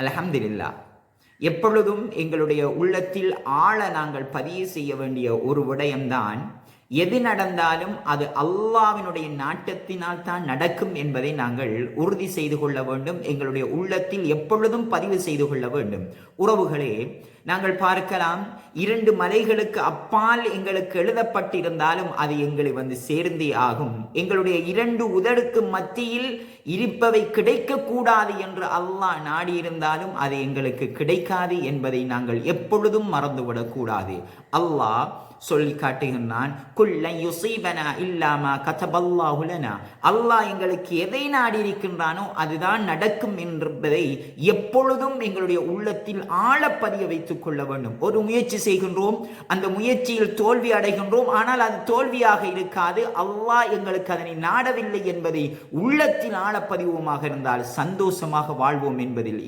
அல்ஹம்துலில்லாஹ். எப்பொழுதும் எங்களுடைய உள்ளத்தில் ஆழ நாங்கள் பதிவு செய்ய வேண்டிய ஒரு விடயம்தான், எது நடந்தாலும் அது அல்லாஹ்வினுடைய நாட்டத்தினால் தான் நடக்கும் என்பதை நாங்கள் உறுதி செய்து கொள்ள வேண்டும். எங்களுடைய உள்ளத்தில் எப்பொழுதும் பதிவு செய்து கொள்ள வேண்டும். உறவுகளே, நாங்கள் பார்க்கலாம், 2 மலைகளுக்கு அப்பால் எங்களுக்கு எழுதப்பட்டிருந்தாலும் அது எங்களை வந்து சேர்ந்தே ஆகும். எங்களுடைய 2 உதடுக்கு மத்தியில் இருப்பவை கிடைக்கக்கூடாது என்று அல்லாஹ் நாடியிருந்தாலும் அது எங்களுக்கு கிடைக்காது என்பதை நாங்கள் எப்பொழுதும் மறந்துவிடக்கூடாது. அல்லாஹ் சொல்லி காட்டுகின்றான், குல்லன் யுஸீபனா இல்லா மா கதபல்லாஹு லனா. அல்லாஹ் எங்களுக்கு எதை நாடி இருக்கின்றானோ அதுதான் நடக்கும் என்பதை எப்பொழுதும் எங்களுடைய உள்ளத்தில் ஆழப்பதிய வைத்துக் கொள்ள வேண்டும். ஒரு முயற்சி செய்கின்றோம், அந்த முயற்சியில் தோல்வி அடைகின்றோம், ஆனால் அது தோல்வியாக இருக்காது, அல்லாஹ் எங்களுக்கு அதனை நாடவில்லை என்பதை உள்ளத்தில் ஆழப்பதிவுமாக இருந்தால் சந்தோஷமாக வாழ்வோம் என்பதில்